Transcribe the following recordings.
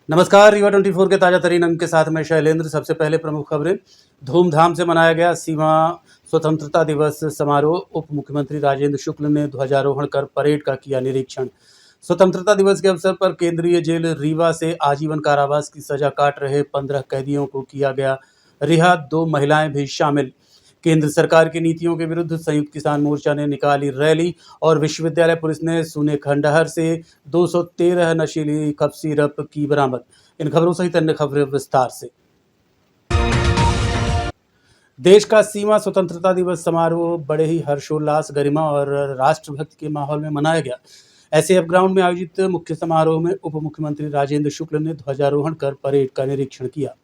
नमस्कार, रीवा 24 के ताजा तरीन अंक के साथ में शैलेंद्र। सबसे पहले प्रमुख खबरें। धूमधाम से मनाया गया सीमा स्वतंत्रता दिवस समारोह। उप मुख्यमंत्री राजेंद्र शुक्ल ने ध्वजारोहण कर परेड का किया निरीक्षण। स्वतंत्रता दिवस के अवसर पर केंद्रीय जेल रीवा से आजीवन कारावास की सजा काट रहे 15 कैदियों को किया गया रिहा। 2 महिलाएं भी शामिल। केंद्र सरकार की नीतियों के विरुद्ध संयुक्त किसान मोर्चा ने निकाली रैली और विश्वविद्यालय पुलिस ने सूने खंडहर से 213 नशीली कफ सिरप की बरामद। इन खबरों सहित अन्य खबरें विस्तार से। देश का सीमा स्वतंत्रता दिवस समारोह बड़े ही हर्षोल्लास, गरिमा और राष्ट्रभक्ति के माहौल में मनाया गया। एसएएफ ग्राउंड में आयोजित मुख्य समारोह में उप मुख्यमंत्री राजेंद्र शुक्ल ने ध्वजारोहण कर परेड का निरीक्षण किया।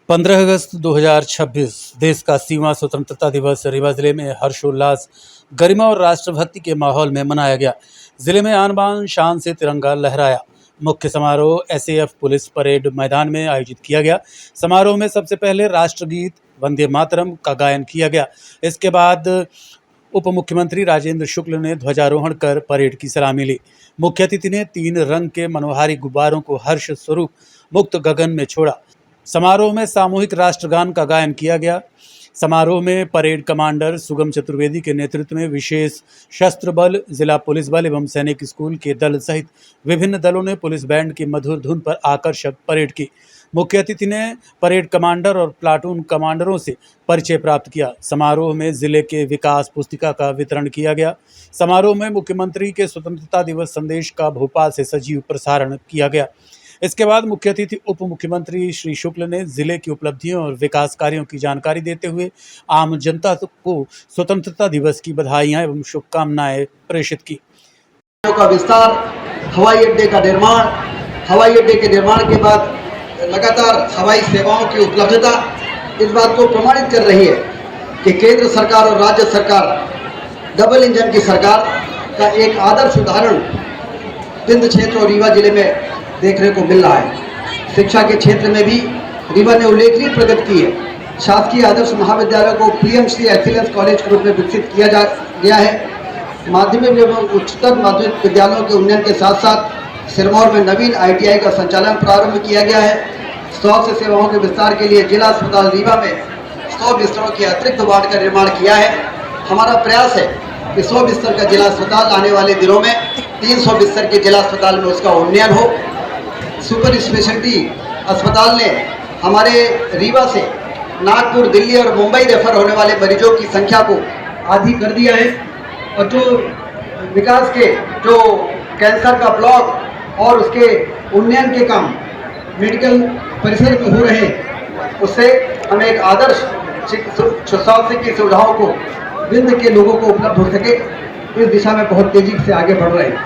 15 अगस्त 2026 देश का सीमा स्वतंत्रता दिवस रीवा जिले में हर्षोल्लास, गरिमा और राष्ट्रभक्ति के माहौल में मनाया गया। जिले में आन बान शान से तिरंगा लहराया। मुख्य समारोह एसएएफ पुलिस परेड मैदान में आयोजित किया गया। समारोह में सबसे पहले राष्ट्रगीत वंदे मातरम का गायन किया गया। इसके बाद उप मुख्यमंत्री राजेंद्र शुक्ल ने ध्वजारोहण कर परेड की सलामी ली। मुख्य अतिथि ने 3 रंग के मनोहारी गुब्बारों को हर्ष स्वरूप मुक्त गगन में छोड़ा। समारोह में सामूहिक राष्ट्रगान का गायन किया गया। समारोह में परेड कमांडर सुगम चतुर्वेदी के नेतृत्व में विशेष शस्त्र बल, जिला पुलिस बल एवं सैनिक स्कूल के दल सहित विभिन्न दलों ने पुलिस बैंड की मधुर धुन पर आकर्षक परेड की। मुख्य अतिथि ने परेड कमांडर और प्लाटून कमांडरों से परिचय प्राप्त किया। समारोह में जिले के विकास पुस्तिका का वितरण किया गया। समारोह में मुख्यमंत्री के स्वतंत्रता दिवस संदेश का भोपाल से सजीव प्रसारण किया गया। इसके बाद मुख्य अतिथि उप मुख्यमंत्री श्री शुक्ल ने जिले की उपलब्धियों और विकास कार्यों की जानकारी देते हुए आम जनता को स्वतंत्रता दिवस की बधाइयां एवं शुभकामनाएं प्रेषित की। का विस्तार, हवाई अड्डे का निर्माण, हवाई अड्डे के निर्माण के बाद लगातार हवाई सेवाओं की उपलब्धता इस बात को प्रमाणित कर रही है कि केंद्र सरकार और राज्य सरकार डबल इंजन की सरकार का एक आदर्श उदाहरण विंध्य क्षेत्र और रीवा जिले में देखने को मिल रहा है। शिक्षा के क्षेत्र में भी रीवा ने उल्लेखनीय प्रगति की है। शासकीय आदर्श महाविद्यालय को पीएमसी एक्सीलेंस कॉलेज के रूप में विकसित किया गया है। माध्यमिक एवं उच्चतर माध्यमिक विद्यालयों के उन्नयन के साथ साथ सिरमौर में नवीन आईटीआई का संचालन प्रारंभ किया गया है। स्वास्थ्य सेवाओं के विस्तार के लिए जिला अस्पताल रीवा में 100 बिस्तरों के अतिरिक्त वार्ड का निर्माण किया है। हमारा प्रयास है कि 100 बिस्तर का जिला अस्पताल आने वाले दिनों में 300 बिस्तर के जिला अस्पताल में उसका उन्नयन हो। सुपर स्पेशलिटी अस्पताल ने हमारे रीवा से नागपुर, दिल्ली और मुंबई रेफर होने वाले मरीजों की संख्या को आधी कर दिया है। और जो विकास के जो कैंसर का ब्लॉक और उसके उन्नयन के काम मेडिकल परिसर में हो रहे हैं, उससे हमें एक आदर्श स्वास्थ्य की सुविधाओं को विंध्य के लोगों को उपलब्ध हो सके, इस दिशा में बहुत तेजी से आगे बढ़ रहे हैं।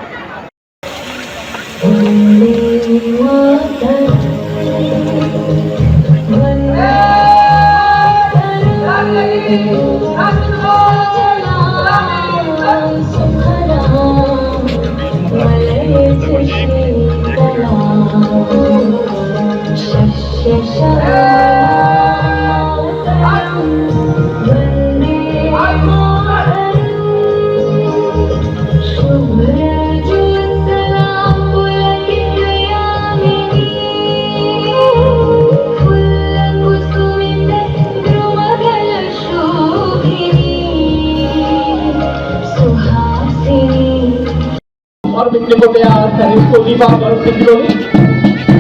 और मिलने को तैयार है इसको रीवा और सिंधुली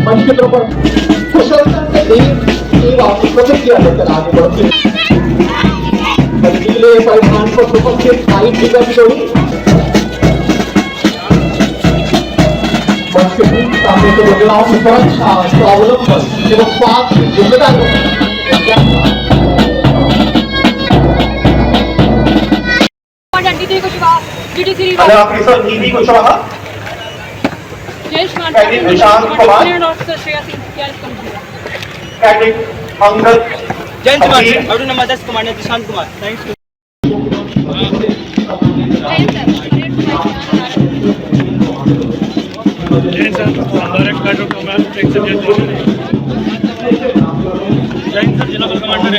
मंच के ऊपर कुशलता से रीवा की प्रतिक्रिया लेकर आगे बढ़ती है। बदलीले परिधान को सुपस्थित आई फिगर जोड़ी मंच के बीच सामने के महिलाओं की सुरक्षा, स्वावलंबन एवं स्वास्थ्य की जिम्मेदारी officer Niti Kushwaha, cadet Nishant Kumar, cadet Angad Jain Kumar, Arun मदस commander Nishant Kumar. Thanks. Jain sir direct cadre commander section Jain sir जिला कमांडर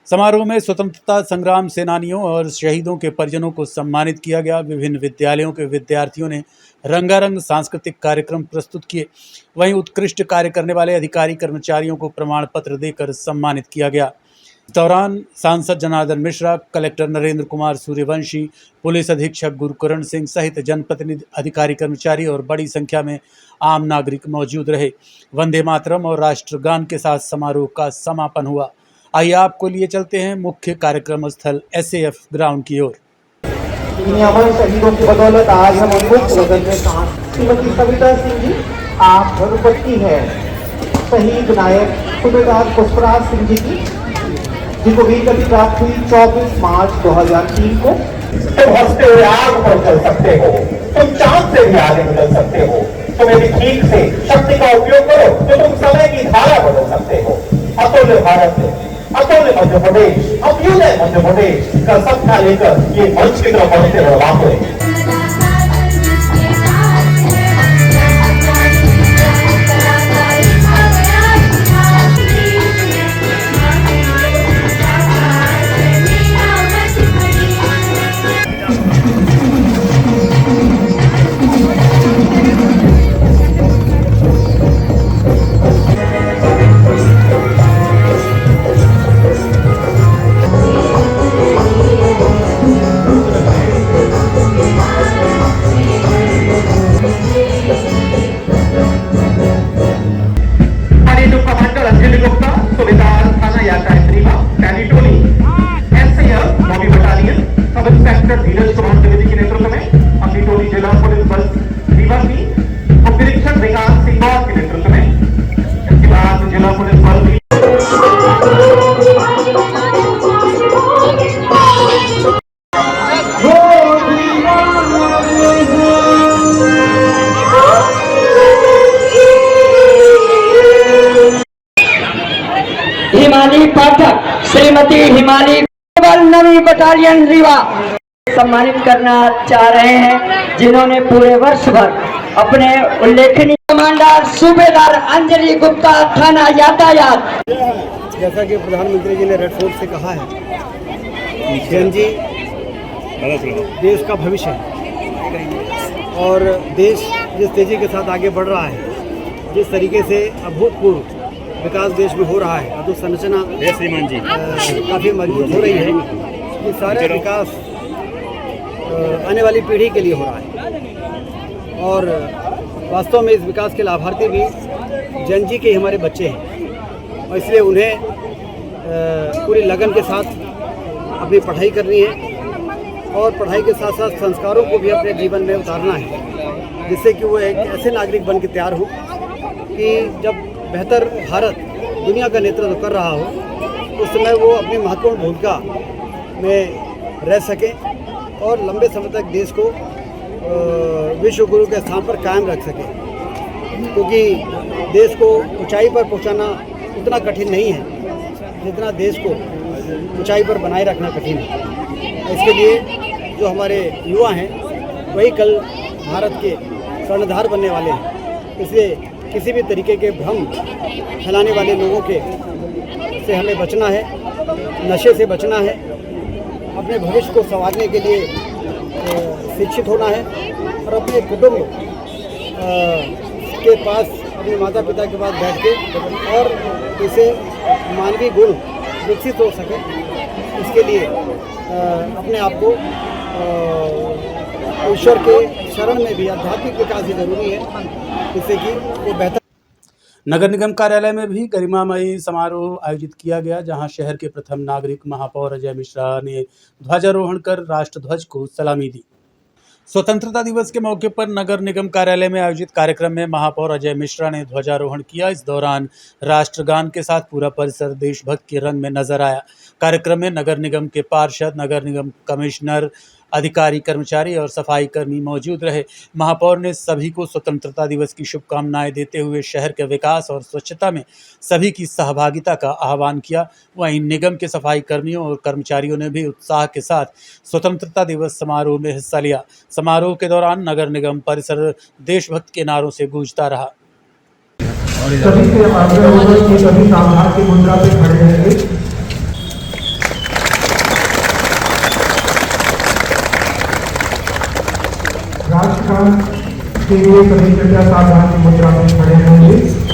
समारोह में स्वतंत्रता संग्राम सेनानियों और शहीदों के परिजनों को सम्मानित किया गया। विभिन्न विद्यालयों के विद्यार्थियों ने रंगारंग सांस्कृतिक कार्यक्रम प्रस्तुत किए। वहीं उत्कृष्ट कार्य करने वाले अधिकारी कर्मचारियों को प्रमाण पत्र देकर सम्मानित किया गया। इस दौरान सांसद जनार्दन मिश्रा, कलेक्टर नरेंद्र कुमार सूर्यवंशी, पुलिस अधीक्षक गुरकरण सिंह सहित जनप्रतिनिधि, अधिकारी, कर्मचारी और बड़ी संख्या में आम नागरिक मौजूद रहे। वंदे मातरम और राष्ट्रगान के साथ समारोह का समापन हुआ। आइए आपको लिए चलते हैं मुख्य कार्यक्रम स्थल SAF ग्राउंड की ओर। इन अमर शहीदों की बदौलत आज हम उनको बदल में श्रीमती कविता सिंह जी, आप रघुपति है शहीद नायक सूबेदार पुष्पराज सिंह जी की, जिनको वीर गति प्राप्त हुई 24 मार्च 2003 को। तुम हंसते हुए आग पर चल सकते हो, तुम चांद से भी आगे निकल सकते हो। तुम यदि ठीक से शक्ति का उपयोग करो तो तुम समय की धारा बदल सकते हो। अतुल्य भारत, अतुल्य मध्य प्रदेश, अभ्युदय मध्य प्रदेश का सपना लेकर ये मंच की तरफ बढ़ते रहा है। हिमानी पाठक श्रीमती हिमानी नवी बटालियन रीवा सम्मानित करना चाह रहे हैं, जिन्होंने पूरे वर्ष भर अपने उल्लेखनीय। कमांडर सूबेदार अंजलि गुप्ता, थाना यातायात। जैसा कि प्रधानमंत्री जी ने रेड फोर्ट से कहा है, जी देश का भविष्य है और देश जिस तेजी के साथ आगे बढ़ रहा है, जिस तरीके से अभूतपूर्व विकास देश में हो रहा है, अधोसंरचना काफ़ी मजबूत हो रही है। ये सारे विकास आने वाली पीढ़ी के लिए हो रहा है और वास्तव में इस विकास के लाभार्थी भी जन जी के हमारे बच्चे हैं और इसलिए उन्हें पूरी लगन के साथ अपनी पढ़ाई करनी है और पढ़ाई के साथ साथ संस्कारों को भी अपने जीवन में उतारना है, जिससे कि वो एक ऐसे नागरिक बन के तैयार हो कि जब बेहतर भारत दुनिया का नेतृत्व कर रहा हो उस समय वो अपनी महत्वपूर्ण भूमिका में रह सकें और लंबे समय तक देश को विश्व गुरु के स्थान पर कायम रख सकें, क्योंकि देश को ऊंचाई पर पहुंचाना उतना कठिन नहीं है जितना देश को ऊंचाई पर बनाए रखना कठिन है। इसके लिए जो हमारे युवा हैं वही कल भारत के कर्णधार बनने वाले हैं, इसलिए किसी भी तरीके के भ्रम फैलाने वाले लोगों के से हमें बचना है, नशे से बचना है, अपने भविष्य को संवारने के लिए शिक्षित होना है और अपने कुटुंब के पास अपने माता पिता के पास बैठ के और इसे मानवीय गुण विकसित हो सके, इसके लिए अपने आप को ईश्वर के शरण में भी आध्यात्मिक विकास ही जरूरी है, जिससे कि वो बेहतर। नगर निगम कार्यालय में भी गरिमामयी समारोह आयोजित किया गया, जहां शहर के प्रथम नागरिक महापौर अजय मिश्रा ने ध्वजारोहण कर राष्ट्रध्वज को सलामी दी। स्वतंत्रता दिवस के मौके पर नगर निगम कार्यालय में आयोजित कार्यक्रम में महापौर अजय मिश्रा ने ध्वजारोहण किया। इस दौरान राष्ट्रगान के साथ पूरा परिसर देशभक्त के रंग में नजर आया। कार्यक्रम में नगर निगम के पार्षद, नगर निगम कमिश्नर, अधिकारी, कर्मचारी और सफाई कर्मी मौजूद रहे। महापौर ने सभी को स्वतंत्रता दिवस की शुभकामनाएं देते हुए शहर के विकास और स्वच्छता में सभी की सहभागिता का आह्वान किया। वहीं निगम के सफाई कर्मियों और कर्मचारियों ने भी उत्साह के साथ स्वतंत्रता दिवस समारोह में हिस्सा लिया। समारोह के दौरान नगर निगम परिसर देशभक्त के नारों से गूंजता रहा। सभी से आग्रह होगा कि सभी सावधान की मुद्रा पे खड़े रहेंगे। मतदान के लिए सभी कृपया सावधान की मुद्रा में खड़े होंगे।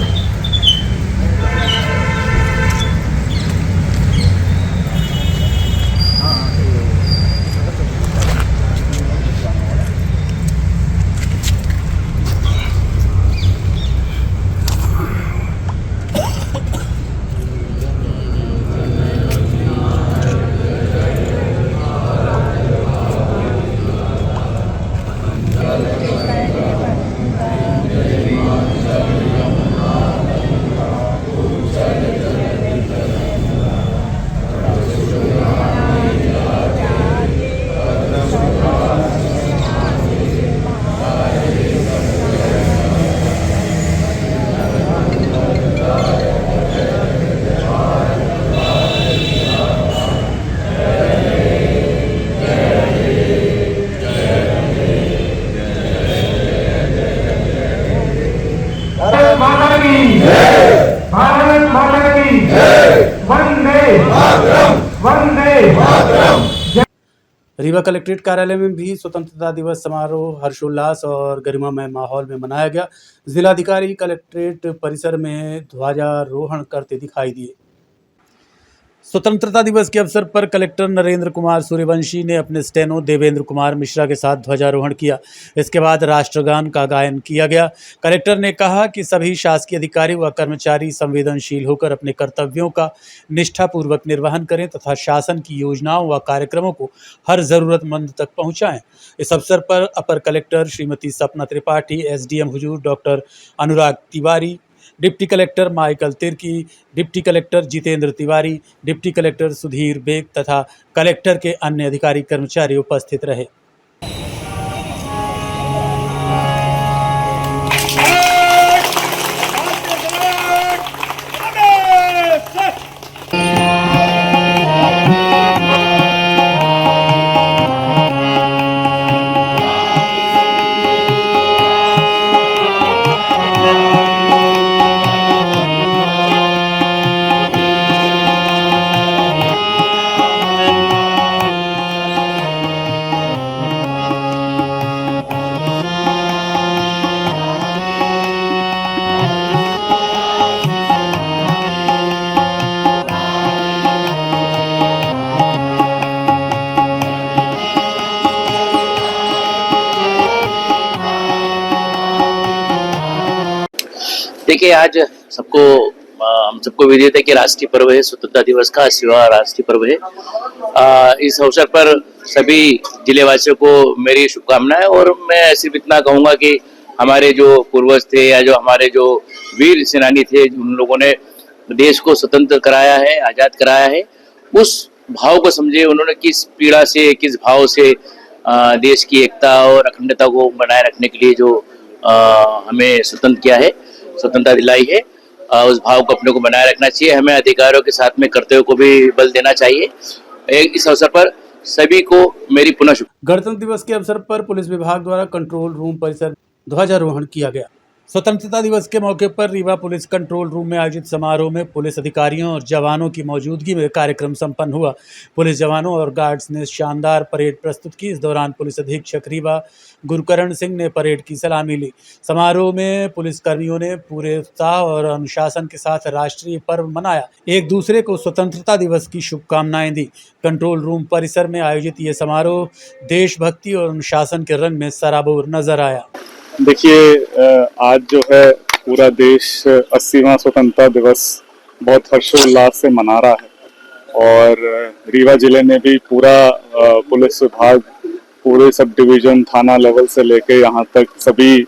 भारत माता की वंदे वंदे। रीवा कलेक्ट्रेट कार्यालय में भी स्वतंत्रता दिवस समारोह हर्षोल्लास और गरिमामय माहौल में मनाया गया। जिलाधिकारी कलेक्ट्रेट परिसर में ध्वजारोहण करते दिखाई दिए। स्वतंत्रता दिवस के अवसर पर कलेक्टर नरेंद्र कुमार सूर्यवंशी ने अपने स्टेनो देवेंद्र कुमार मिश्रा के साथ ध्वजारोहण किया। इसके बाद राष्ट्रगान का गायन किया गया। कलेक्टर ने कहा कि सभी शासकीय अधिकारी व कर्मचारी संवेदनशील होकर अपने कर्तव्यों का निष्ठापूर्वक निर्वहन करें तथा शासन की योजनाओं व कार्यक्रमों को हर जरूरतमंद तक पहुंचाएं। इस अवसर पर अपर collector Shrimati Sapna Tripathi, SDM Huzur doctor Anurag Tiwari, deputy collector Michael Tirkey, deputy collector Jitendra Tiwari, deputy collector Sudhir Beg तथा कलेक्टर के अन्य अधिकारी कर्मचारी उपस्थित रहे। देखिए, आज हम सबको विदित है कि राष्ट्रीय पर्व है, स्वतंत्रता दिवस का 80वां राष्ट्रीय पर्व है। इस अवसर पर सभी जिलेवासियों को मेरी शुभकामनाएं और मैं सिर्फ इतना कहूंगा कि हमारे जो पूर्वज थे या जो हमारे जो वीर सेनानी थे, उन लोगों ने देश को स्वतंत्र कराया है, आजाद कराया है, उस भाव को समझे उन्होंने किस पीड़ा से, किस भाव से देश की एकता और अखंडता को बनाए रखने के लिए जो हमें स्वतंत्र किया है, स्वतंत्रता दिलाई है, उस भाव को अपने को बनाए रखना चाहिए। हमें अधिकारों के साथ में कर्तव्यों को भी बल देना चाहिए। इस अवसर पर सभी को मेरी पुनः गणतंत्र दिवस के अवसर पर पुलिस विभाग द्वारा कंट्रोल रूम परिसर ध्वजारोहण किया गया। स्वतंत्रता दिवस के मौके पर रीवा पुलिस कंट्रोल रूम में आयोजित समारोह में पुलिस अधिकारियों और जवानों की मौजूदगी में कार्यक्रम संपन्न हुआ। पुलिस जवानों और गार्ड्स ने शानदार परेड प्रस्तुत की। इस दौरान पुलिस अधीक्षक रीवा गुरुकरण सिंह ने परेड की सलामी ली। समारोह में पुलिस कर्मियों ने पूरे उत्साह और अनुशासन के साथ राष्ट्रीय पर्व मनाया, एक दूसरे को स्वतंत्रता दिवस की शुभकामनाएं दी। कंट्रोल रूम परिसर में आयोजित ये समारोह देशभक्ति और अनुशासन के रंग में सराबोर नजर आया। देखिए, आज जो है पूरा देश 80वां स्वतंत्रता दिवस बहुत हर्षोल्लास से मना रहा है और रीवा जिले में भी पूरा पुलिस विभाग पूरे सब डिवीजन थाना लेवल से लेके यहाँ तक सभी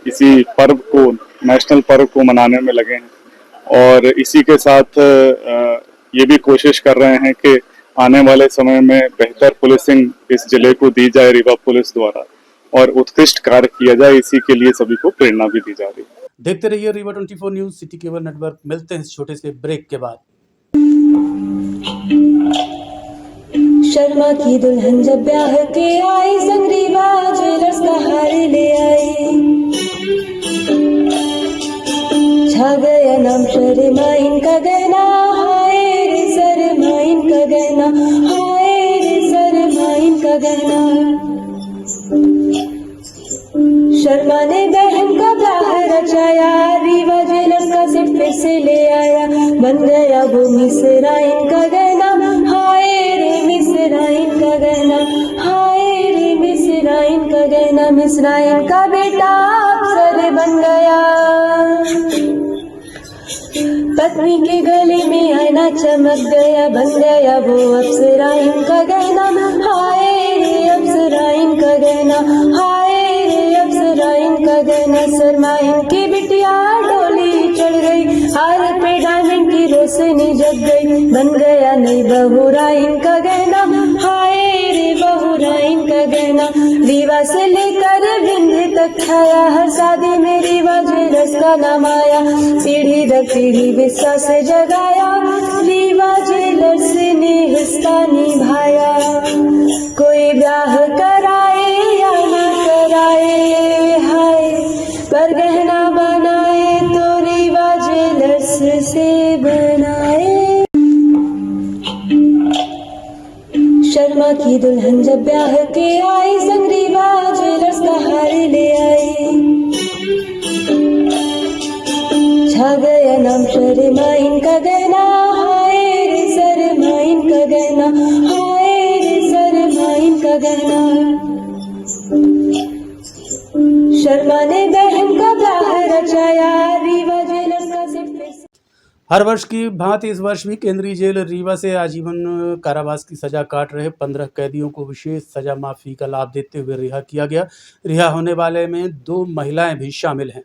इसी पर्व को, नेशनल पर्व को मनाने में लगे हैं और इसी के साथ ये भी कोशिश कर रहे हैं कि आने वाले समय में बेहतर पुलिसिंग इस जिले को दी जाए रीवा पुलिस द्वारा और उत्कृष्ट कार्य किया जाए। इसी के लिए सभी को प्रेरणा भी दी जा रही है। देखते रहिए Rewa 24 news, city cable network. मिलते हैं इस छोटे से ब्रेक के बाद। शर्मा की दुल्हन जब ब्याह के आई, संग रीवा ज्वेलर्स का हार ले आई। छा गया नाम शर्मा इनका गहना, हाय रे शर्मा इनका गहना, हाय रे शर्मा इनका गहना। शर्मा ने बहन का ब्याह रचाया, रीवा ज्वेलर्स का सेट फिर से ले आया। बन गया वो मिसराइन का गहना, हाय रे मिसराइन का गहना, हाय रे मिसराइन का गहना। मिसराइन का बेटा अफसर बन गया, पत्नी के गले में आईना चमक गया। बन गया वो अप्सराइन का गहना, हाय रे अप्सराइन का गहना, हाय रे अप्सराइन का गहना। शर्माइन की बिटिया डोली चढ़ गई, हार पे डायमंड की रोशनी जग गई। बन गया नई बहुराइन का गहना, हाय रे बहुराइन का गहना। रीवा से लेकर विंध्य तक छाया, हर शादी में रीवा ज्वेलर्स का नाम आया। पीढ़ी दर पीढ़ी विश्वास जगाया, रीवा ज्वेलर्स ने हिस्सा निभाया। कोई ब्याह कराए या न कराए, हाय पर गहना बनाए तो रीवा ज्वेलर्स से बनाए। शर्मा की दुल्हन जब ब्याह के आई, संग रीवा ज्वेलर्स का हार ले आई। छा गया नाम शर्माइन का गहना, हाय रे शर्माइन का गहना, हाय रे शर्माइन का गहना। शर्मा ने बहन का ब्याह रचाया, रीवा ज्वेलर्स का सेट फिर से। हर वर्ष की भांति इस वर्ष भी केंद्रीय जेल रीवा से आजीवन कारावास की सजा काट रहे 15 कैदियों को विशेष सजा माफी का लाभ देते हुए रिहा किया गया। रिहा होने वाले में 2 महिलाएं भी शामिल हैं।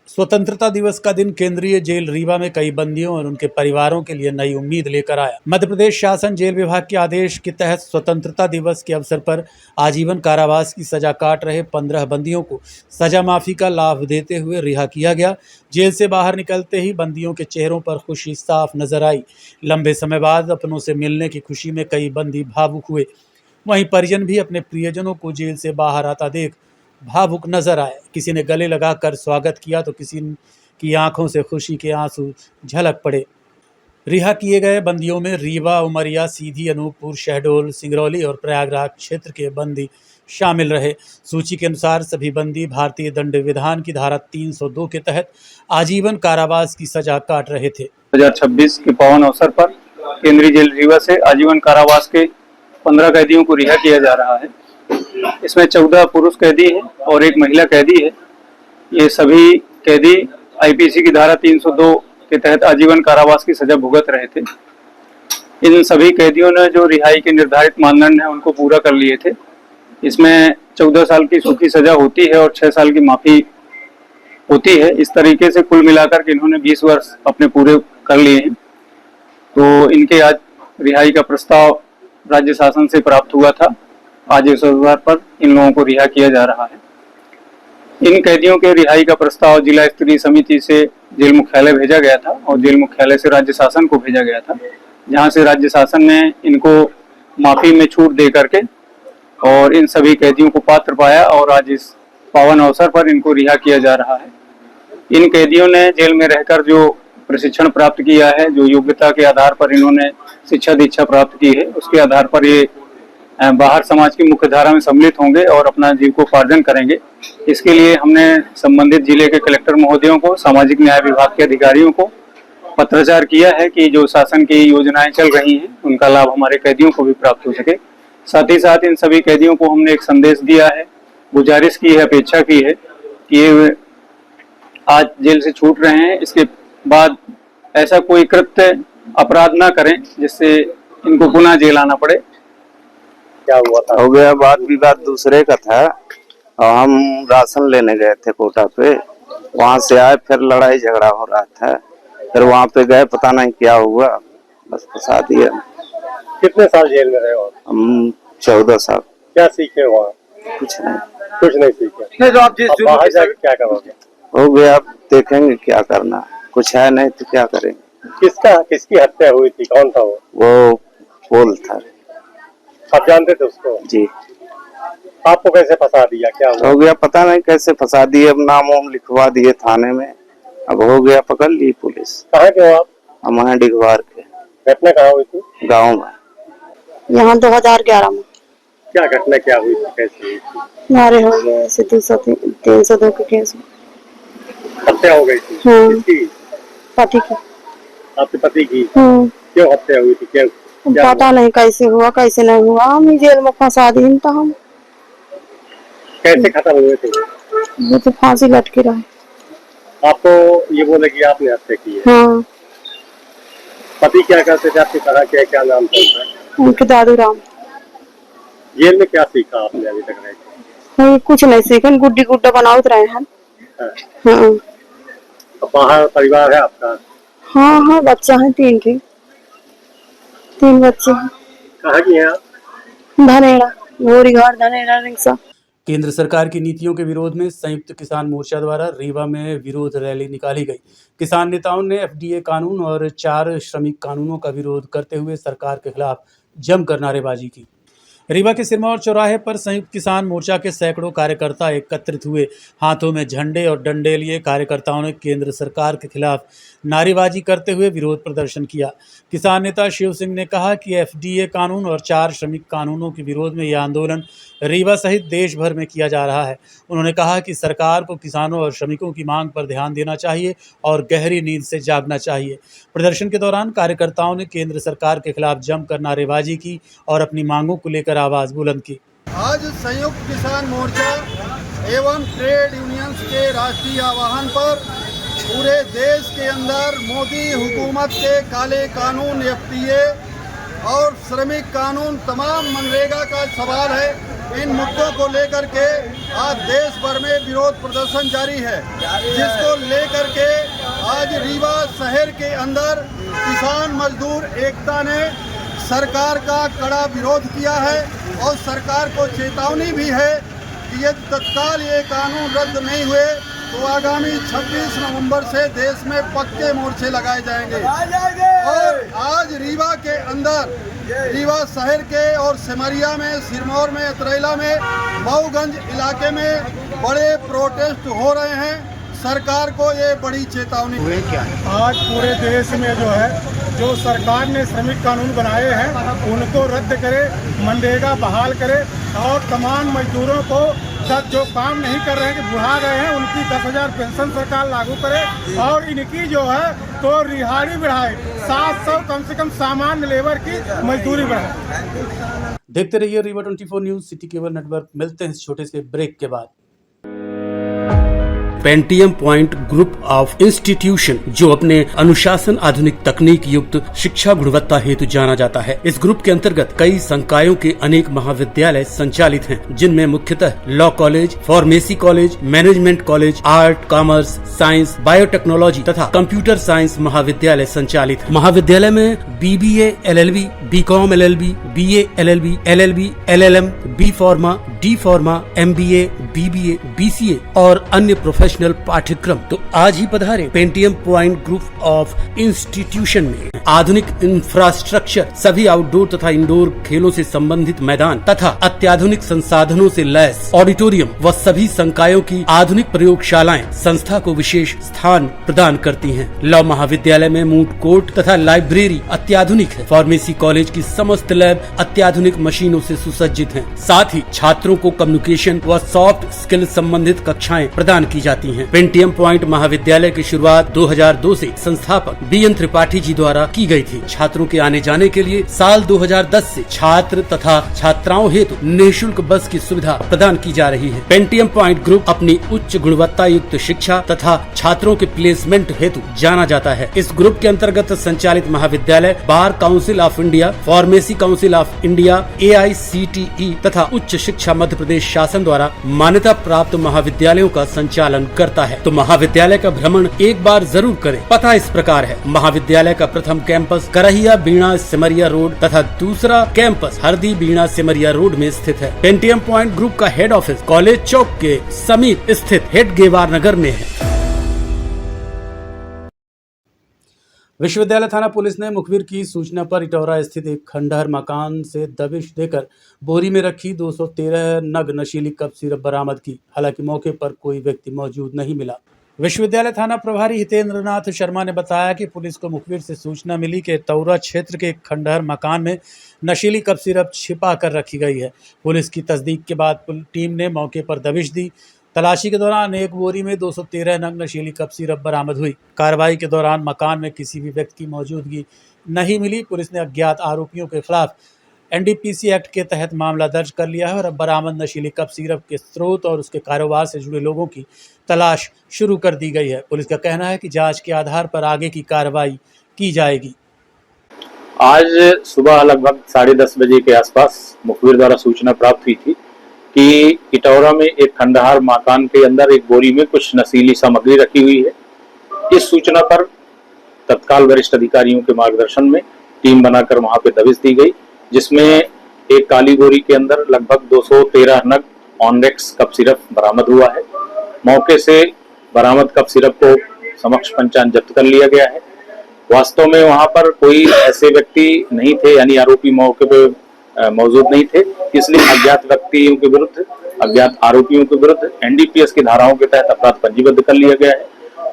स्वतंत्रता दिवस का दिन केंद्रीय जेल रीवा में कई बंदियों और उनके परिवारों के लिए नई उम्मीद लेकर आया। मध्य प्रदेश शासन जेल विभाग के आदेश के तहत स्वतंत्रता दिवस के अवसर पर आजीवन कारावास की सजा काट रहे 15 बंदियों को सजा माफी का लाभ देते हुए रिहा किया गया। जेल से बाहर निकलते ही बंदियों के चेहरों पर खुशी साफ नजर आई। लंबे समय बाद अपनों से मिलने की खुशी में कई बंदी भावुक हुए। वहीं परिजन भी अपने प्रियजनों को जेल से बाहर आता देख भावुक नजर आए। किसी ने गले लगाकर स्वागत किया तो किसी की आंखों से खुशी के आंसू झलक पड़े। रिहा किए गए बंदियों में रीवा, उमरिया, सीधी, अनूपपुर, शहडोल, सिंगरौली और प्रयागराज क्षेत्र के बंदी शामिल रहे। सूची के अनुसार सभी बंदी भारतीय दंड विधान की धारा 302 के तहत आजीवन कारावास की सजा काट रहे थे। 2026 के पावन अवसर पर केंद्रीय जेल रीवा से आजीवन कारावास के 15 कैदियों को रिहा किया जा रहा है। इसमें 14 पुरुष कैदी है और 1 महिला कैदी है। ये सभी कैदी आईपीसी की धारा 302 के तहत आजीवन कारावास की सजा भुगत रहे थे। इन सभी कैदियों ने जो रिहाई के निर्धारित मानदंड हैं उनको पूरा कर लिए थे। इसमें 14 साल की सूखी सजा होती है और 6 साल की माफी होती है। इस तरीके से कुल मिलाकर के इन्होंने 20 वर्ष अपने पूरे कर लिए हैं। तो इनके आज रिहाई का प्रस्ताव राज्य शासन से प्राप्त हुआ था। आज इस अवसर पर इन लोगों को रिहा किया जा रहा है। इन कैदियों के रिहाई का प्रस्ताव जिला स्तरीय समिति से जेल मुख्यालय भेजा गया था और जेल मुख्यालय से राज्य शासन को भेजा गया था, जहां से राज्य शासन ने इनको माफी में छूट दे करके और इन सभी कैदियों को पात्र पाया और आज इस पावन अवसर पर इनको रिहा किया जा रहा है। इन कैदियों ने जेल में रहकर जो प्रशिक्षण प्राप्त किया है, जो योग्यता के आधार पर इन्होंने शिक्षा दीक्षा प्राप्त की है, उसके आधार पर ये बाहर समाज की मुख्य धारा में सम्मिलित होंगे और अपना जीविकोपार्जन करेंगे। इसके लिए हमने संबंधित जिले के कलेक्टर महोदयों को, सामाजिक न्याय विभाग के अधिकारियों को पत्राचार किया है कि जो शासन की योजनाएं चल रही हैं उनका लाभ हमारे कैदियों को भी प्राप्त हो सके। साथ ही साथ इन सभी कैदियों को हमने एक संदेश दिया है, गुजारिश की है, अपेक्षा की है कि ये आज जेल से छूट रहे हैं, इसके बाद ऐसा कोई कृत्य अपराध ना करें जिससे इनको पुनः जेल आना पड़े। क्या हुआ था? हो गया बात विवाद दूसरे का था और हम राशन लेने गए थे कोटा पे, वहां से आए फिर लड़ाई झगड़ा हो रहा था, फिर वहां पे गए, पता नहीं क्या हुआ, बस फंसा दिया। कितने साल जेल में रहे हो? हम 14 साल। क्या सीखे वहाँ? कुछ नहीं सीखे। तो आप बाहर जाके क्या करोगे? हो गया, अब देखेंगे क्या करना, कुछ है नहीं तो क्या करेंगे। किसकी हत्या हुई थी? कौन था वो पोल था। आप जानते थे उसको? जी। आपको कैसे फंसा दिया? क्या हुआ? हो गया, पता नहीं कैसे फंसा दिए, अब नाम वाम लिखवा दिए थाने में, अब हो गया, पकड़ ली पुलिस। कहाँ के हो आप? हम हैं डिगवार के। घटना कहाँ हुई थी? गाँव में। यहाँ 2011 में। क्या घटना क्या हुई थी, कैसे हुई थी? मारे हो गए ऐसे 302 के केस में। हत्या हो गई थी? हाँ। किसकी? पति की। आपके पति की? क्यों हत्या हुई थी? क्या पता नहीं कैसे हुआ कैसे नहीं हुआ, हम जेल में फंसा दी था। हम कैसे खत्म हुए थे? वो तो फांसी लटके रहे। आपको ये बोले कि आपने हत्या की है? हाँ। पति क्या करते थे आपके? तरह क्या नाम था उनका? उनके दादू राम। जेल में क्या सीखा आपने अभी तक रह के? नहीं कुछ नहीं सीखन, गुड्डी गुड्डा बनाते रहे हैं। हाँ। अब बाहर परिवार है आपका? हाँ बच्चा है 3 बच्चे हैं। कहाँ की हैं आप? धनेड़ा गोरीघाट धनेड़ा रिक्शा। केंद्र सरकार की नीतियों के विरोध में संयुक्त किसान मोर्चा द्वारा रीवा में विरोध रैली निकाली गई। किसान नेताओं ने एफडीए कानून और 4 श्रमिक कानूनों का विरोध करते हुए सरकार के खिलाफ जमकर नारेबाजी की। रीवा के सिरमौर चौराहे पर संयुक्त किसान मोर्चा के सैकड़ों कार्यकर्ता एकत्रित हुए। हाथों में झंडे और डंडे लिए कार्यकर्ताओं ने केंद्र सरकार के खिलाफ नारेबाजी करते हुए विरोध प्रदर्शन किया। किसान नेता शिव सिंह ने कहा कि एफडीए कानून और 4 श्रमिक कानूनों के विरोध में यह आंदोलन रीवा सहित देश भर में किया जा रहा है। उन्होंने कहा कि सरकार को किसानों और श्रमिकों की मांग पर ध्यान देना चाहिए और गहरी नींद से जागना चाहिए। प्रदर्शन के दौरान कार्यकर्ताओं ने केंद्र सरकार के खिलाफ जमकर नारेबाजी की और अपनी मांगों को लेकर आवाज बुलंद की। आज संयुक्त किसान मोर्चा एवं ट्रेड यूनियंस के राष्ट्रीय आह्वान पर पूरे देश के अंदर मोदी हुकूमत के काले कानून एफडीए और श्रमिक कानून तमाम मनरेगा का सवाल है, इन मुद्दों को लेकर के आज देश भर में विरोध प्रदर्शन जारी है, जिसको लेकर के आज रीवा शहर के अंदर किसान मजदूर एकता ने सरकार का कड़ा विरोध किया है और सरकार को चेतावनी भी है कि यदि तत्काल ये कानून रद्द नहीं हुए तो आगामी 26 नवंबर से देश में पक्के मोर्चे लगाए जाएंगे। और आज रीवा के अंदर, रीवा शहर के और सिमरिया में, सिरमौर में, अतरैला में, मऊगंज इलाके में बड़े प्रोटेस्ट हो रहे हैं। सरकार को ये बड़ी चेतावनी हुई। क्या आज पूरे देश में जो सरकार ने श्रमिक कानून बनाए हैं उनको रद्द करे, मनरेगा बहाल करे और तमाम मजदूरों को जो काम नहीं कर रहे हैं, कि बुढ़ा गए हैं, उनकी 10,000 पेंशन सरकार लागू करे और इनकी तो रिहाई बढ़ाए, 700 कम से कम सामान्य लेबर की मजदूरी बढ़ाए। देखते रहिए Rewa 24 news city cable network. मिलते हैं इस छोटे से ब्रेक के बाद। Pentium Point group of institution, जो अपने अनुशासन, आधुनिक तकनीक युक्त शिक्षा गुणवत्ता हेतु जाना जाता है। इस ग्रुप के अंतर्गत कई संकायों के अनेक महाविद्यालय संचालित हैं, जिनमें मुख्यतः law college, pharmacy college, management college, art, commerce, science, biotechnology तथा कंप्यूटर साइंस महाविद्यालय संचालित है। महाविद्यालय में BBA, LLB, BCom LLB, BA LLB, LLB, LLM, B pharma, D pharma, MBA, BBA, BCA और अन्य प्रोफेशनल पाठ्यक्रम। तो आज ही पधारें Pentium Point group of institution में। आधुनिक इंफ्रास्ट्रक्चर, सभी आउटडोर तथा इंडोर खेलों से संबंधित मैदान तथा अत्याधुनिक संसाधनों से लैस ऑडिटोरियम व सभी संकायों की आधुनिक प्रयोगशालाएं संस्था को विशेष स्थान प्रदान करती हैं। लॉ महाविद्यालय में मूट कोर्ट तथा लाइब्रेरी अत्याधुनिक है। फार्मेसी कॉलेज की समस्त लैब अत्याधुनिक मशीनों से सुसज्जित हैं। साथ ही छात्रों को कम्युनिकेशन व सॉफ्ट स्किल संबंधित कक्षाएं प्रदान की जाती हैं। पेंटियम पॉइंट महाविद्यालय की शुरुआत 2002 से संस्थापक BN त्रिपाठी जी द्वारा की गई थी। छात्रों के आने जाने के लिए साल 2010 से छात्र तथा छात्राओं हेतु निःशुल्क बस की सुविधा प्रदान की जा रही है। पेंटियम पॉइंट ग्रुप अपनी उच्च गुणवत्ता युक्त शिक्षा तथा छात्रों के प्लेसमेंट हेतु जाना जाता है। इस ग्रुप के अंतर्गत संचालित महाविद्यालय bar council of India, pharmacy council of India, AICTE तथा उच्च शिक्षा मध्य प्रदेश शासन द्वारा मान्यता प्राप्त महाविद्यालयों का संचालन करता है। तो महाविद्यालय का भ्रमण एक बार जरूर करें। पता इस प्रकार है: महाविद्यालय का प्रथम कैंपस करहिया बीणा सिमरिया रोड तथा दूसरा कैंपस हरदी बीणा सिमरिया रोड में स्थित है। पेंटियम पॉइंट ग्रुप का हेड ऑफिस कॉलेज चौक के समीप स्थित हेडगेवार नगर में है। विश्वविद्यालय थाना पुलिस ने मुखबिर की सूचना पर इटौरा स्थित एक खंडहर मकान से दबिश देकर बोरी में रखी 213 नग नशीली कप सिरप बरामद की। हालांकि मौके पर कोई व्यक्ति मौजूद नहीं मिला। विश्वविद्यालय थाना प्रभारी हितेंद्र नाथ शर्मा ने बताया कि पुलिस को मुखबिर से सूचना मिली कि तौरा क्षेत्र के एक खंडहर मकान में नशीली कप सिरप छिपा कर रखी गई है। पुलिस की तस्दीक के बाद टीम ने मौके पर दबिश दी। तलाशी के दौरान एक बोरी में 213 नग नशीली कप सिरप बरामद हुई। कार्रवाई के दौरान मकान में किसी भी व्यक्ति की मौजूदगी नहीं मिली। पुलिस ने अज्ञात आरोपियों के खिलाफ एनडीपीसी एक्ट के तहत मामला दर्ज कर लिया है और अब बरामद नशीली कप सिरप के स्रोत और उसके कारोबार से जुड़े लोगों की तलाश शुरू कर दी गई है। पुलिस का कहना है कि जांच के आधार पर आगे की कार्रवाई की जाएगी। आज सुबह लगभग 10:30 बजे के आसपास मुखबिर द्वारा सूचना प्राप्त हुई थी कि इटौरा में एक खंडहर मकान के अंदर एक बोरी में कुछ नशीली सामग्री रखी हुई है। इस सूचना पर तत्काल वरिष्ठ अधिकारियों के मार्गदर्शन में टीम बनाकर वहां पे दबिश दी गई, जिसमें एक काली बोरी के अंदर लगभग 213 नग ऑनरेक्स कप सिरप बरामद हुआ है। मौके से बरामद कप सिरप को समक्ष पंचांग जब्त कर लिया गया है। वास्तव में वहां पर कोई ऐसे व्यक्ति नहीं थे, यानी आरोपी मौके पे मौजूद नहीं थे, इसलिए अज्ञात व्यक्तियों के विरुद्ध, अज्ञात आरोपियों के विरुद्ध एनडीपीएस की धाराओं के तहत अपराध पंजीबद्ध कर लिया गया है।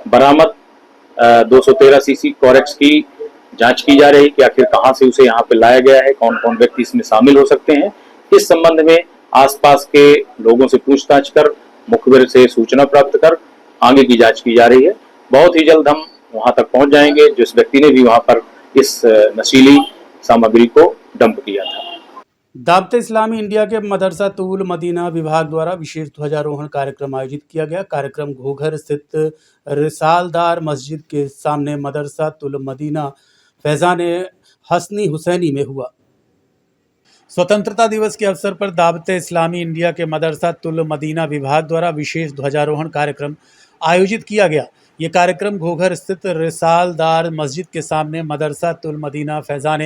बरामद 213 सीसी कोरेक्स की जांच की जा रही है कि आखिर कहां से उसे यहाँ पे लाया गया है, कौन कौन व्यक्ति इसमें शामिल हो सकते हैं। इस संबंध में आसपास के लोगों से पूछताछ कर मुखबिर से सूचना प्राप्त कर आगे की जांच की जा रही है। बहुत ही जल्द हम वहां तक पहुंच जाएंगे जिस व्यक्ति ने भी वहां पर इस नशीली सामग्री को डंप किया था। दावत इस्लामी इंडिया के मदरसा तुल मदीना विभाग द्वारा विशेष ध्वजारोहण कार्यक्रम आयोजित किया गया। कार्यक्रम घोघर स्थित रिसालदार मस्जिद के सामने मदरसा तुल मदीना फैजान हसनी हुसैनी में हुआ। स्वतंत्रता दिवस के अवसर पर दावत इस्लामी इंडिया के मदरसा तुल मदीना विभाग द्वारा विशेष ध्वजारोहण कार्यक्रम आयोजित किया गया। ये कार्यक्रम घोघर स्थित रिसालदार मस्जिद के सामने मदरसा तुल मदीना फैजान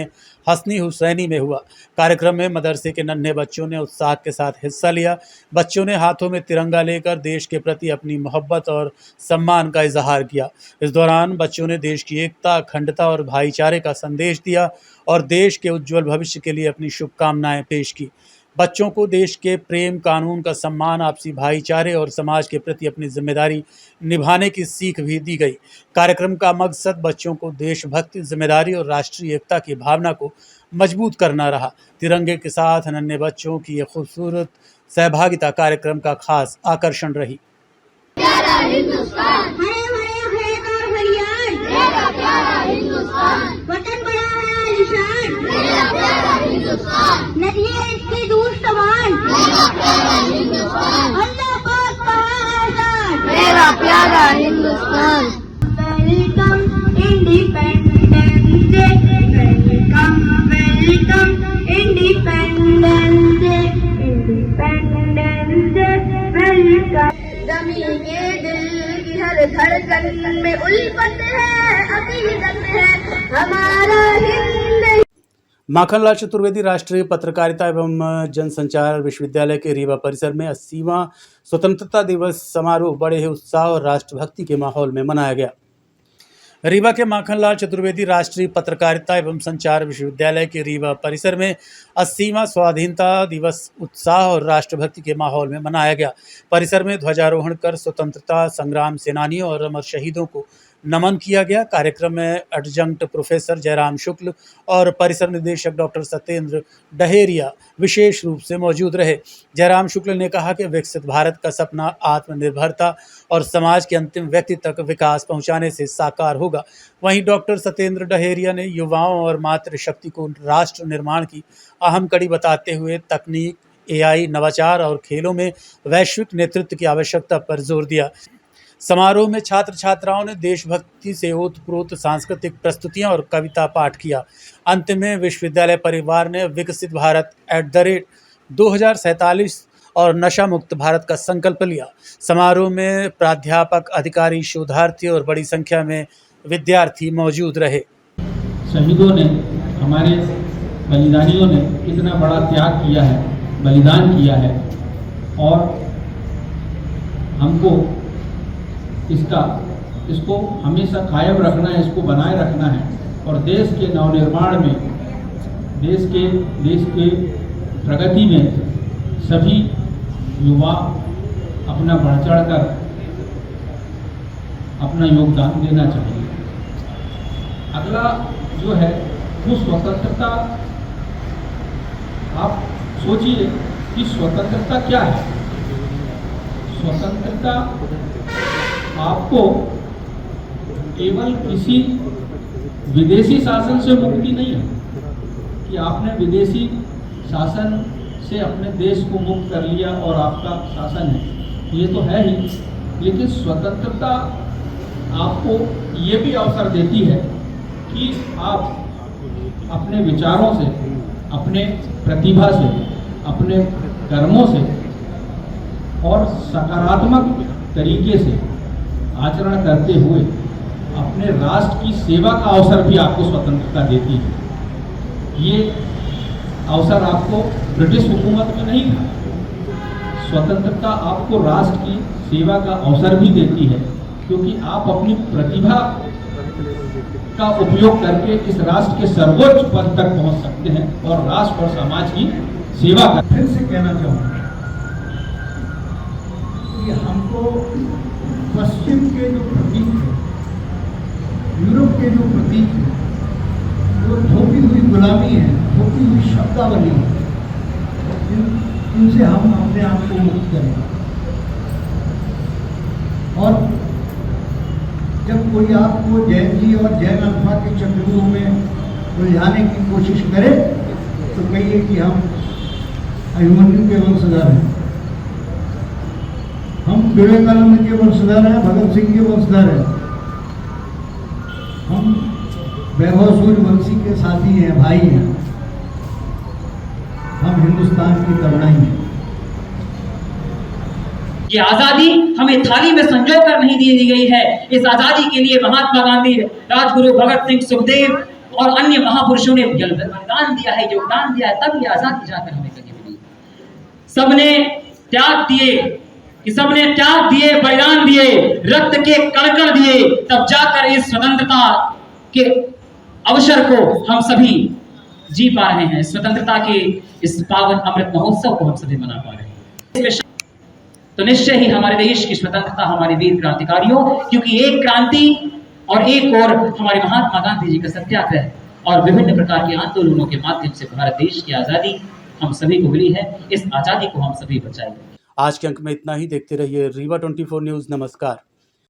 हसनी हुसैनी में हुआ। कार्यक्रम में मदरसे के नन्हे बच्चों ने उत्साह के साथ हिस्सा लिया। बच्चों ने हाथों में तिरंगा लेकर देश के प्रति अपनी मोहब्बत और सम्मान का इजहार किया। इस दौरान बच्चों ने देश की एकता, अखंडता और भाईचारे का संदेश दिया और देश के उज्जवल भविष्य के लिए अपनी शुभकामनाएं पेश की। बच्चों को देश के प्रेम, कानून का सम्मान, आपसी भाईचारे और समाज के प्रति अपनी जिम्मेदारी निभाने की सीख भी दी गई। कार्यक्रम का मकसद बच्चों को देशभक्ति, जिम्मेदारी और राष्ट्रीय एकता की भावना को मजबूत करना रहा। तिरंगे के साथ नन्हे बच्चों की ये खूबसूरत सहभागिता कार्यक्रम का खास आकर्षण रही। मेरा प्यारा Hindustan. Welcome independence day, welcome welcome independence day, independence day welcome. ज़मीन के दिल की हर धड़कन में उल्फत है, अकीदत है हमारा हिंद। माखनलाल चतुर्वेदी राष्ट्रीय पत्रकारिता एवं जनसंचार विश्वविद्यालय के रीवा परिसर में 80वां स्वतंत्रता दिवस समारोह बड़े ही उत्साह और राष्ट्रभक्ति के माहौल में मनाया गया। रीवा के माखनलाल चतुर्वेदी राष्ट्रीय पत्रकारिता एवं संचार विश्वविद्यालय के रीवा परिसर में 80वां स्वाधीनता दिवस उत्साह और राष्ट्रभक्ति के माहौल में मनाया गया। परिसर में ध्वजारोहण कर स्वतंत्रता संग्राम सेनानियों और अमर शहीदों को नमन किया गया। कार्यक्रम में एडजंक्ट प्रोफेसर जयराम शुक्ल और परिसर निदेशक डॉक्टर सत्येंद्र डहेरिया विशेष रूप से मौजूद रहे। जयराम शुक्ल ने कहा कि विकसित भारत का सपना आत्मनिर्भरता और समाज के अंतिम व्यक्ति तक विकास पहुंचाने से साकार होगा। वहीं डॉक्टर सत्येंद्र डहेरिया ने युवाओं और मातृशक्ति को राष्ट्र निर्माण की अहम कड़ी बताते हुए तकनीक, AI, नवाचार और खेलों में वैश्विक नेतृत्व की आवश्यकता पर जोर दिया। समारोह में छात्र छात्राओं ने देशभक्ति से ओतप्रोत सांस्कृतिक प्रस्तुतियां और कविता पाठ किया। अंत में विश्वविद्यालय परिवार ने विकसित भारत @2047 और नशा मुक्त भारत का संकल्प लिया। समारोह में प्राध्यापक, अधिकारी, शोधार्थी और बड़ी संख्या में विद्यार्थी मौजूद रहे। शहीदों ने, हमारे बलिदानियों ने इतना बड़ा त्याग किया है, बलिदान किया है और हमको इसको हमेशा कायम रखना है, इसको बनाए रखना है और देश के नवनिर्माण में, देश के प्रगति में सभी युवा अपना बढ़ चढ़ कर अपना योगदान देना चाहिए। अगला जो है वो स्वतंत्रता। आप सोचिए कि स्वतंत्रता क्या है। स्वतंत्रता आपको केवल किसी विदेशी शासन से मुक्ति नहीं है कि आपने विदेशी शासन से अपने देश को मुक्त कर लिया और आपका शासन है, ये तो है ही, लेकिन स्वतंत्रता आपको ये भी अवसर देती है कि आप अपने विचारों से, अपने प्रतिभा से, अपने कर्मों से और सकारात्मक तरीके से आचरण करते हुए अपने राष्ट्र की सेवा का अवसर भी आपको स्वतंत्रता देती है। ये अवसर आपको ब्रिटिश हुकूमत में नहीं था। स्वतंत्रता आपको राष्ट्र की सेवा का अवसर भी देती है, क्योंकि आप अपनी प्रतिभा का उपयोग करके इस राष्ट्र के सर्वोच्च पद तक पहुंच सकते हैं और राष्ट्र और समाज की सेवा कर। फिर से कहना चाहूँगा कि हमको पश्चिम के जो प्रतीक है, यूरोप के जो प्रतीक है, जो थोपी हुई गुलामी है, थोपी हुई शब्दावली है, इनसे हम अपने आप को मुक्त करें। और जब कोई आपको जैन जी और जैन अल्फा के चक्रव्यूह में उलझाने की कोशिश करे तो कहिए कि हम अभिमन्यु के वंशधर हैं, हम विवेकानंद के वंशधर हैं, भगत सिंह के वंशधर हैं, हम वैभव सूर्यवंशी के साथी हैं, भाई हैं, हम हिंदुस्तान की तरुणाई हैं। ये आजादी हमें थाली में संजो कर नहीं दी गई है। इस आजादी के लिए महात्मा गांधी, राजगुरु भगत सिंह, सुखदेव और अन्य महापुरुषों ने बलिदान दिया है, योगदान दिया है, तब ये आजादी जाकर हमें कभी मिली। सबने त्याग दिए, कि सबने त्याग दिए, बलिदान दिए, रक्त के कण-कण दिए, तब जाकर इस स्वतंत्रता के अवसर को हम सभी जी पा रहे हैं। स्वतंत्रता के इस पावन अमृत महोत्सव को हम सभी मना पा रहे हैं। तो निश्चय ही हमारे देश की स्वतंत्रता हमारे वीर क्रांतिकारियों, क्योंकि एक क्रांति और एक और हमारे महात्मा गांधी जी का सत्याग्रह और विभिन्न प्रकार के आंदोलनों के माध्यम से भारत देश की आजादी हम सभी को मिली है। इस आजादी को हम सभी बचाएंगे। आज के अंक में इतना ही। देखते रहिए रीवा 24 न्यूज़। नमस्कार।